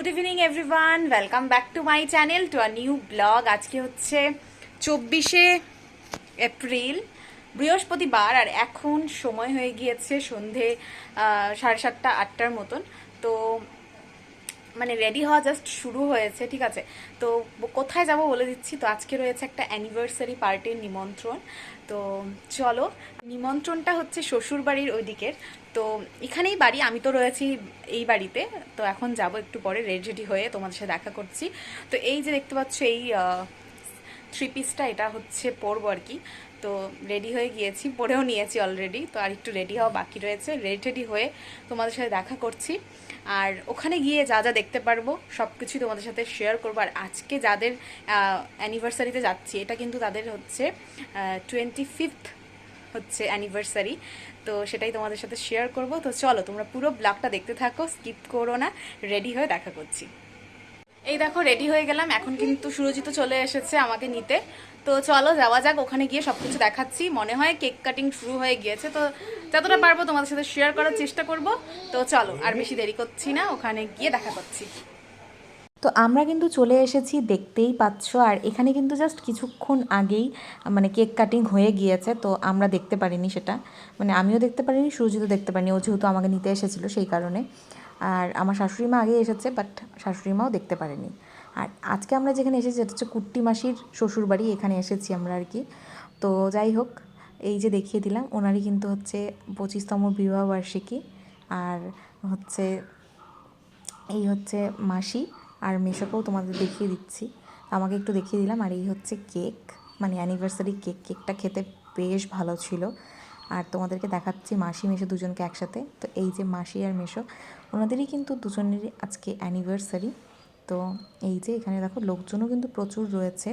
Good evening everyone, welcome back to my channel to a new blog. আজকে হচ্ছে 24শে April, বৃহস্পতিবার, আর এখন সময় হয়ে গিয়েছে সন্ধে 7:30 8টার মতন। তো মানে রেডি হওয়া জাস্ট শুরু হয়েছে, ঠিক আছে। তো কোথায় যাব বলে দিচ্ছি। তো আজকে রয়েছে একটা অ্যানিভার্সারি পার্টির নিমন্ত্রণ। তো চলো, নিমন্ত্রণটা হচ্ছে শ্বশুর বাড়ির ওই দিকের। তো এখানেই বাড়ি, আমি তো রয়েছি এই বাড়িতে। তো এখন যাব একটু পরে রেডি হয়ে তোমাদের সাথে দেখা করছি। তো এই যে দেখতে পাচ্ছ, এই থ্রি পিসটা, এটা হচ্ছে পরবো আর কি। তো রেডি হয়ে গিয়েছি, পরেও নিয়েছি অলরেডি। তো আর একটু রেডি হওয়া বাকি রয়েছে, রেডি হয়ে তোমাদের সাথে দেখা করছি। আর ওখানে গিয়ে যা যা দেখতে পারবো সব কিছুই তোমাদের সাথে শেয়ার করবো। আর আজকে যাদের অ্যানিভার্সারিতে যাচ্ছি, এটা কিন্তু তাদের হচ্ছে 25th হচ্ছে অ্যানিভার্সারি। তো সেটাই তোমাদের সাথে শেয়ার করব। তো চলো, তোমরা পুরো ব্লগটা দেখতে থাকো, স্কিপ করো না। রেডি হয়ে দেখা করছি। এই দেখো, রেডি হয়ে গেলাম। এখন কিন্তু সুরজিৎ চলে এসেছে আমাকে নিতে। তো চলো যাওয়া যাক, ওখানে গিয়ে সবকিছু দেখাচ্ছি। মনে হয় কেক কাটিং শুরু হয়ে গিয়েছে, তো যতটা পারবো তোমাদের সাথে শেয়ার করার চেষ্টা করব। তো চলো, আর বেশি দেরি করছি না, ওখানে গিয়ে দেখা করছি। তো আমরা কিন্তু চলে এসেছি, দেখতেই পাচ্ছ। আর এখানে কিন্তু জাস্ট কিছুক্ষণ আগেই মানে কেক কাটিং হয়ে গিয়েছে, তো আমরা দেখতে পারিনি সেটা। মানে আমিও দেখতে পারিনি, সুরজিতও দেখতে পারিনি, ও যেহেতু আমাকে নিতে এসেছিলো সেই কারণে। আর আমার শাশুড়ি মা আগে এসেছে, বাট শাশুড়ি মাও দেখতে পারেনি। আর আজকে আমরা যেখানে এসেছি এটা হচ্ছে কুট্টি মাসির শ্বশুরবাড়ি, এখানে এসেছি আমরা আর কি। তো যাই হোক, এই যে দেখিয়ে দিলাম, ওনারই কিন্তু হচ্ছে 25তম বিবাহবার্ষিকী। আর হচ্ছে এই হচ্ছে মাসি, আর মেশোকেও তোমাদের দেখিয়ে দিচ্ছি। আমাকে একটু দেখিয়ে দিলাম। আর এই হচ্ছে কেক, মানে অ্যানিভার্সারি কেক। কেকটা খেতে বেশ ভালো ছিল। আর তোমাদেরকে দেখাচ্ছি মাসি মেশো দুজনকে একসাথে। তো এই যে মাসি আর মেশো, ওনাদেরই কিন্তু দুজনেরই আজকে অ্যানিভার্সারি। তো এই যে এখানে দেখো, লোকজনও কিন্তু প্রচুর রয়েছে।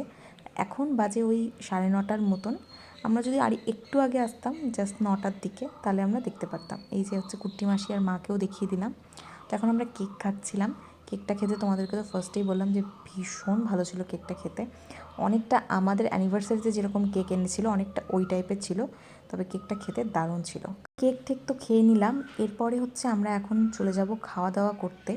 এখন বাজে ওই 9:30 মতন। আমরা যদি আর একটু আগে আসতাম, জাস্ট 9টার দিকে, তাহলে আমরা দেখতে পারতাম। এই যে হচ্ছে কুট্টি মাসি আর মাকেও দেখিয়ে দিলাম। তো এখন আমরা কেক খাচ্ছিলাম। কেকটা খেতে তোমাদেরকে তো ফার্স্টেই বললাম যে ভীষণ ভালো ছিল কেকটা খেতে। অনেকটা আমাদের অ্যানিভার্সারিতে যেরকম কেক এনেছিল, অনেকটা ওই টাইপের ছিল। তবে কেকটা খেতে দারুণ ছিল। কেক ঠেক তো খেয়ে নিলাম। এরপরে হচ্ছে আমরা এখন চলে যাব খাওয়া দাওয়া করতে।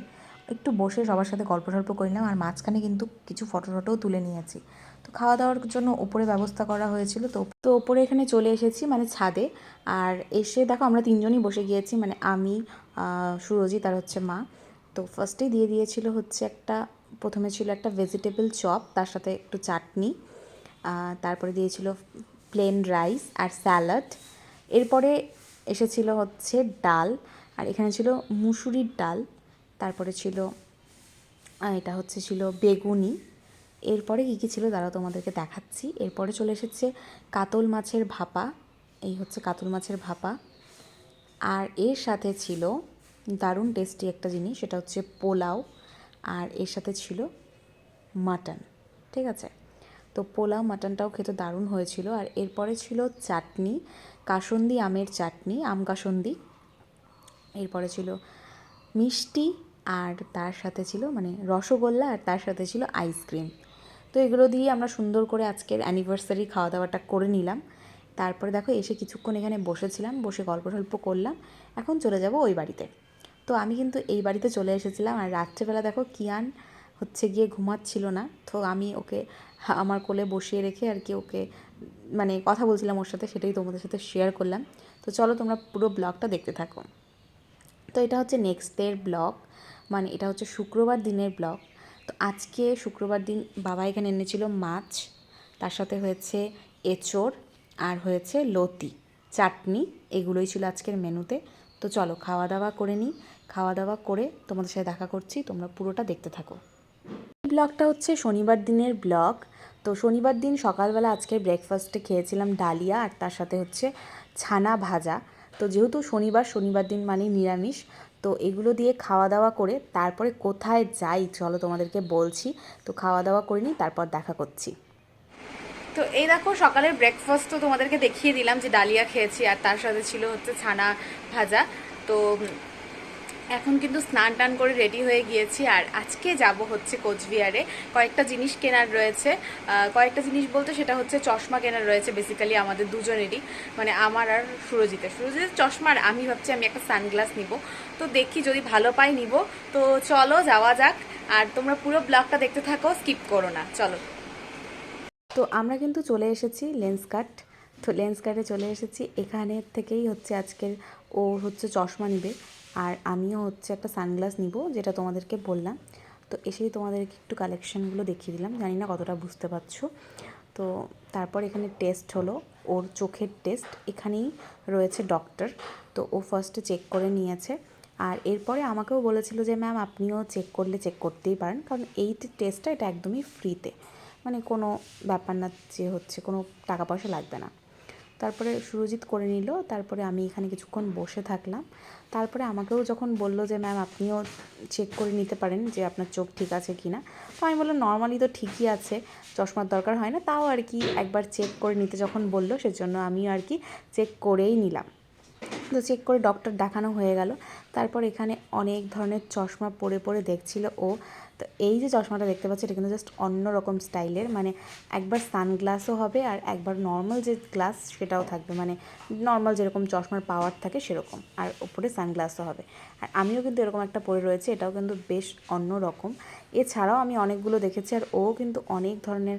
একটু বসে সবার সাথে গল্প টল্প করে নিলাম। আর মাঝখানে কিন্তু কিছু ফটো টটোও তুলে নিয়েছি। তো খাওয়া দাওয়ার জন্য ওপরে ব্যবস্থা করা হয়েছিল। তো ওপরে এখানে চলে এসেছি, মানে ছাদে। আর এসে দেখো, আমরা তিনজনই বসে গিয়েছি, মানে আমি, সুরজিৎ আর হচ্ছে মা। তো ফার্স্টেই দিয়ে দিয়েছিল হচ্ছে প্রথমে ছিল একটা ভেজিটেবল চপ, তার সাথে একটু চাটনি। তারপরে দিয়েছিল প্লেন রাইস আর স্যালাড। এরপরে এসেছিল হচ্ছে ডাল, আর এখানে ছিল মুসুরির ডাল। তারপরে ছিল এটা হচ্ছে ছিল বেগুনি। এরপরে কী কী ছিল দাঁড়াও তোমাদেরকে দেখাচ্ছি। এরপরে চলে এসেছে কাতল মাছের ভাপা। এই হচ্ছে কাতল মাছের ভাপা। আর এর সাথে ছিল দারুণ টেস্টি একটা জিনিস, সেটা হচ্ছে পোলাও। আর এর সাথে ছিল মাটন, ঠিক আছে। তো পোলাও মাটনটাও খেতে দারুণ হয়েছিল। আর এরপরে ছিল চাটনি, কাসন্দি আমের চাটনি, আম কাসন্দি। এরপরে ছিল মিষ্টি, আর তার সাথে ছিল মানে রসগোল্লা, আর তার সাথে ছিল আইসক্রিম। তো এগুলো দিয়ে আমরা সুন্দর করে আজকের অ্যানিভার্সারি খাওয়া দাওয়াটা করে নিলাম। তারপরে দেখো, এসে কিছুক্ষণ এখানে বসেছিলাম, বসে গল্প টল্প করলাম। এখন চলে যাব ওই বাড়িতে। তো আমি কিন্তু এই বাড়িতে চলে এসেছিলাম। আর রাত্রেবেলা দেখো, কিয়ান হচ্ছে গিয়ে ঘুমাচ্ছিল না। তো আমি ওকে আমার কোলে বসিয়ে রেখে আর কি ওকে মানে কথা বলছিলাম ওর সাথে, সেটাই তোমাদের সাথে শেয়ার করলাম। তো চলো, তোমরা পুরো ব্লগটা দেখতে থাকো। তো এটা হচ্ছে নেক্সট ডের ব্লগ, মানে এটা হচ্ছে শুক্রবার দিনের ব্লগ। তো আজকে শুক্রবার দিন বাবা এখানে এনেছিল মাছ, তার সাথে হয়েছে এঁচোড়, আর হয়েছে লতি, চাটনি। এগুলোই ছিল আজকের মেনুতে। তো চলো খাওয়া দাওয়া করে নিই। খাওয়া দাওয়া করে তোমাদের সাথে দেখা করছি, তোমরা পুরোটা দেখতে থাকো। এই ব্লগটা হচ্ছে শনিবার দিনের ব্লগ। তো শনিবার দিন সকালবেলা আজকের ব্রেকফাস্টে খেয়েছিলাম ডালিয়া, আর তার সাথে হচ্ছে ছানা ভাজা। তো যেহেতু শনিবার দিন মানে নিরামিষ, তো এগুলো দিয়ে খাওয়া দাওয়া করে তারপরে কোথায় যাই চলো তোমাদেরকে বলছি। তো খাওয়া দাওয়া করে নিই, তারপর দেখা করছি। তো এই দেখো, সকালের ব্রেকফাস্ট তো তোমাদেরকে দেখিয়ে দিলাম যে ডালিয়া খেয়েছি, আর তার সাথে ছিল হচ্ছে ছানা ভাজা। তো এখন কিন্তু স্নান টান করে রেডি হয়ে গিয়েছি। আর আজকে যাব হচ্ছে কোচবিহারে, কয়েকটা জিনিস কেনার রয়েছে। কয়েকটা জিনিস বলতে সেটা হচ্ছে চশমা কেনার রয়েছে বেসিক্যালি আমাদের দুজনেরই, মানে আমার আর সুরজিতের চশমা। আর আমি ভাবছি আমি একটা সানগ্লাস নিব। তো দেখি যদি ভালো পাই নিব। তো চলো যাওয়া যাক। আর তোমরা পুরো ব্লগটা দেখতে থাকো, স্কিপ করো না। চলো। তো আমরা কিন্তু চলে এসেছি লেন্স কাট। তো লেন্স কাটে চলে এসেছি, এখানে থেকেই হচ্ছে আজকের ও হচ্ছে চশমা নিবে আর আমিও হচ্ছে একটা সানগ্লাস নিব, যেটা তোমাদেরকে বললাম। তো এসেই তোমাদেরকে একটু কালেকশানগুলো দেখিয়ে দিলাম, জানি না কতটা বুঝতে পারছো। তো তারপর এখানে টেস্ট হলো, ওর চোখের টেস্ট। এখানেই রয়েছে ডক্টর, তো ও ফার্স্টে চেক করে নিয়েছে। আর এরপরে আমাকেও বলেছিল যে ম্যাম আপনিও চেক করলে চেক করতেই পারেন, কারণ এই টেস্টটা এটা একদমই ফ্রিতে, মানে কোনো ব্যাপার না যে হচ্ছে কোনো টাকা পয়সা লাগবে না। তারপরে সুরজিৎ করে নিল, তারপরে আমি এখানে কিছুক্ষণ বসে থাকলাম। তারপরে আমাকেও যখন বলল যে ম্যাম আপনিও চেক করে নিতে পারেন যে আপনার চোখ ঠিক আছে কি না, তো আমি বললাম নর্মালি তো ঠিকই আছে, চশমার দরকার হয় না, তাও আর কি একবার চেক করে নিতে যখন বললো সেজন্য আমিও আর কি চেক করেই নিলাম। তো চেক করে ডক্টর দেখানো হয়ে গেল। তারপর এখানে অনেক ধরনের চশমা পরে পরে দেখছিল ও। তো এই যে চশমাটা দেখতে পাচ্ছি এটা কিন্তু জাস্ট অন্য রকম স্টাইলের, মানে একবার সানগ্লাসও হবে আর একবার নর্মাল যে গ্লাস সেটাও থাকবে, মানে নর্মাল যেরকম চশমার পাওয়ার থাকে সেরকম, আর ওপরে সানগ্লাসও হবে। আর আমিও কিন্তু এরকম একটা পরে রয়েছে, এটাও কিন্তু বেশ অন্য রকম। এছাড়াও আমি অনেকগুলো দেখেছি আর ও কিন্তু অনেক ধরনের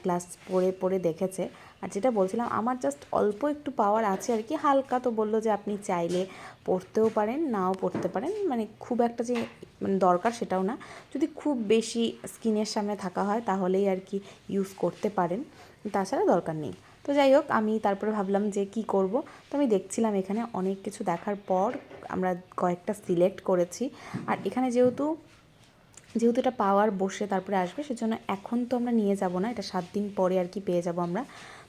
গ্লাস পরে পরে দেখেছে। আর যেটা বলছিলাম আমার জাস্ট অল্প একটু পাওয়ার আছে আর কি, হালকা, তো বললো যে আপনি চাইলে পড়তেও পারেন নাও পড়তে পারেন, মানে খুব একটা যে মানে দরকার সেটাও না, যদি খুব বেশি স্কিনের সামনে থাকা হয় তাহলেই আর কি ইউজ করতে পারেন, তাছাড়া দরকার নেই। তো যাই হোক আমি তারপরে ভাবলাম যে কি করব, তো আমি দেখছিলাম এখানে অনেক কিছু দেখার পর আমরা কয়েকটা সিলেক্ট করেছি। আর এখানে যেহেতু এটা পাওয়ার বসে তারপরে আসবে, সেজন্য এখন তো আমরা নিয়ে যাব না, এটা 7 দিন পরে আর কি পেয়ে যাব আমরা।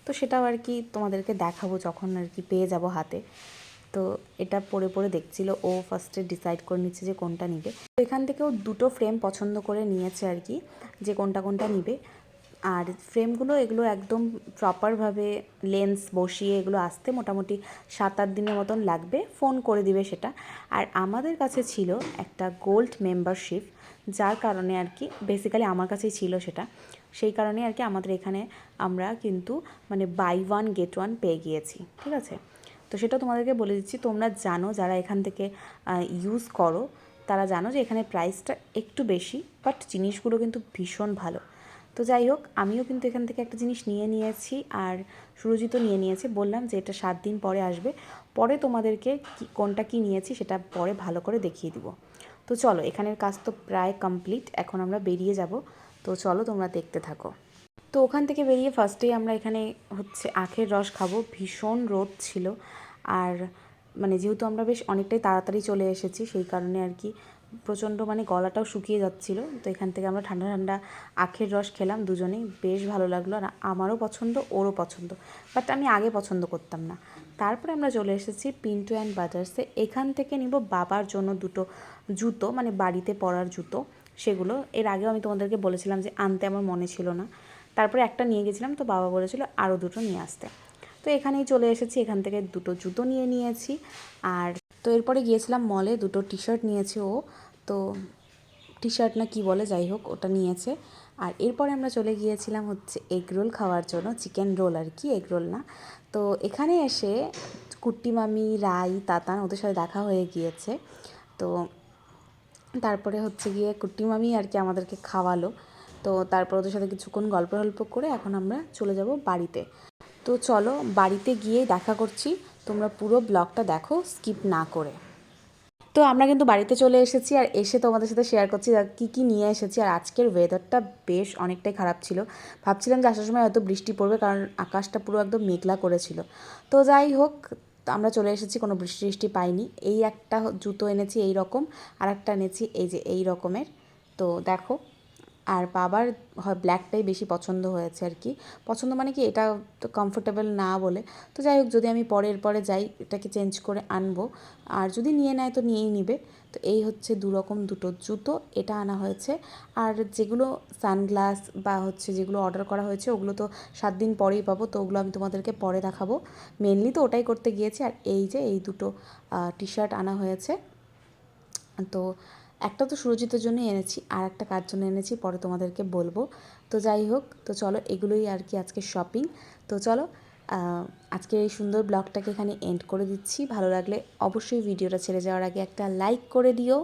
তো সেটাও আর কি তোমাদেরকে দেখাবো যখন আর কি পেয়ে যাব হাতে। তো এটা পরে পরে দেখছিল, ও ফার্স্টে ডিসাইড করে নিচ্ছে যে কোনটা নিবে। তো এখান থেকেও দুটো ফ্রেম পছন্দ করে নিয়েছে আর কি, যে কোনটা কোনটা নিবে। আর ফ্রেমগুলো এগুলো একদম প্রপারভাবে লেন্স বসিয়ে এগুলো আসতে মোটামুটি 7-8 দিনের মতন লাগবে, ফোন করে দিবে সেটা। আর আমাদের কাছে ছিল একটা গোল্ড মেম্বারশিপ, যার কারণে আর কি বেসিক্যালি আমার কাছেই ছিল সেটা, সেই কারণে আর কি আমাদের এখানে আমরা কিন্তু মানে বাই ওয়ান গেট ওয়ান পেয়ে গিয়েছি, ঠিক আছে। তো সেটা তোমাদেরকে বলে দিচ্ছি, তোমরা জানো যারা এখান থেকে ইউজ করো তারা জানো যে এখানে প্রাইসটা একটু বেশি, বাট জিনিসগুলো কিন্তু ভীষণ ভালো। তো যাই হোক আমিও কিন্তু এখান থেকে একটা জিনিস নিয়ে নিয়েছি আর সুরজিতও নিয়ে নিয়েছে, বললাম যে এটা 7 দিন পরে আসবে, পরে তোমাদেরকে কোনটা কি নিয়েছি সেটা পরে ভালো করে দেখিয়ে দিব। তো চলো এখানের কাজ তো প্রায় কমপ্লিট, এখন আমরা বেরিয়ে যাব। তো চলো তোমরা দেখতে থাকো। তো ওখান থেকে বেরিয়ে ফার্স্টেই আমরা এখানে হচ্ছে আখের রস খাবো, ভীষণ রোদ ছিল। আর মানে যেহেতু আমরা বেশ অনেকটাই তাড়াতাড়ি চলে এসেছি সেই কারণে আর কি প্রচণ্ড মানে গলাটাও শুকিয়ে যাচ্ছিল। তো এখান থেকে আমরা ঠান্ডা ঠান্ডা আখের রস খেলাম দুজনেই, বেশ ভালো লাগলো। আর আমারও পছন্দ ওরও পছন্দ, বাট আমি আগে পছন্দ করতাম না। তারপরে আমরা চলে এসেছি পিন্টু অ্যান্ড বাজার্সে, এখান থেকে নিব বাবার জন্য দুটো জুতো, মানে বাড়িতে পরার জুতো সেগুলো। এর আগেও আমি তোমাদেরকে বলেছিলাম যে আনতে আমার মনে ছিল না, তারপরে একটা নিয়ে গেছিলাম, তো বাবা বলেছিল আরও দুটো নিয়ে আসতে। তো এখানেই চলে এসেছি, এখান থেকে দুটো জুতো নিয়ে নিয়েছি। আর তো এরপরে গিয়েছিলাম মলে, দুটো টি শার্ট নিয়েছে ও, তো টি শার্ট না কি বলে যাই হোক ওটা নিয়েছে। আর এরপরে আমরা চলে গিয়েছিলাম হচ্ছে এগ রোল খাওয়ার জন্য, চিকেন রোল আর কি, এগ রোল না। তো এখানে এসে কুট্টি মামি, রাই, তাতান ওদের সাথে দেখা হয়ে গিয়েছে। তো তারপরে হচ্ছে গিয়ে কুট্টি মামি আর কি আমাদেরকে খাওয়ালো। তো তারপর ওদের সাথে কিছুক্ষণ গল্প করে এখন আমরা চলে যাব বাড়িতে। তো চলো বাড়িতে গিয়ে দেখা করছি, তোমরা পুরো ব্লগটা দেখো স্কিপ না করে। তো আমরা কিন্তু বাড়িতে চলে এসেছি আর এসে তোমাদের সাথে শেয়ার করছি কী কী নিয়ে এসেছি। আর আজকের ওয়েদারটা বেশ অনেকটাই খারাপ ছিল, ভাবছিলাম যে আসার সময় হয়তো বৃষ্টি পড়বে, কারণ আকাশটা পুরো একদম মেঘলা করেছিল। তো যাই হোক আমরা চলে এসেছি, কোনো বৃষ্টি পাইনি। এই একটা জুতো এনেছি এই রকম, আর একটা এনেছি এই যে এই রকমের, তো দেখো। আর বাবার হয় ব্ল্যাকটাই বেশি পছন্দ হয়েছে আর কি, পছন্দ মানে কি এটা তো কমফোর্টেবল না বলে। তো যাই হোক যদি আমি পরে যাই এটাকে চেঞ্জ করে আনবো, আর যদি নিয়ে নেয় তো নিয়েই নিবে। তো এই হচ্ছে দুরকম দুটো জুতো, এটা আনা হয়েছে। আর যেগুলো সানগ্লাস বা হচ্ছে যেগুলো অর্ডার করা হয়েছে ওগুলো তো 7 দিন পরেই পাবো, তো ওগুলো আমি তোমাদেরকে পরে দেখাবো। মেনলি তো ওটাই করতে গিয়েছি। আর এই যে এই দুটো টি শার্ট আনা হয়েছে, তো একটা তো সুরজিতের জন্য এনেছি আর একটা কার জন্য এনেছি পরে তোমাদেরকে বলবো। তো যাই হোক তো চলো এগুলোই আর কি আজকে শপিং। তো চলো আজকে এই সুন্দর ব্লগটাকে এখানে এন্ড করে দিচ্ছি। ভালো লাগলে অবশ্যই ভিডিওটা ছেড়ে যাওয়ার আগে একটা লাইক করে দিও।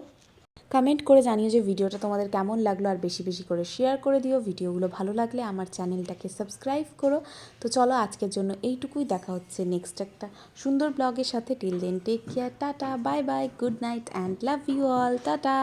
কমেন্ট করে জানিও যে ভিডিওটা তোমাদের কেমন লাগলো, আর বেশি বেশি করে শেয়ার করে দিও। ভিডিওগুলো ভালো লাগলে আমার চ্যানেলটাকে সাবস্ক্রাইব করো। তো চলো আজকের জন্য এইটুকুই, দেখা হচ্ছে নেক্সট একটা সুন্দর ব্লগের সাথে। Till then take care, tata, bye bye, good night and love you all, tata.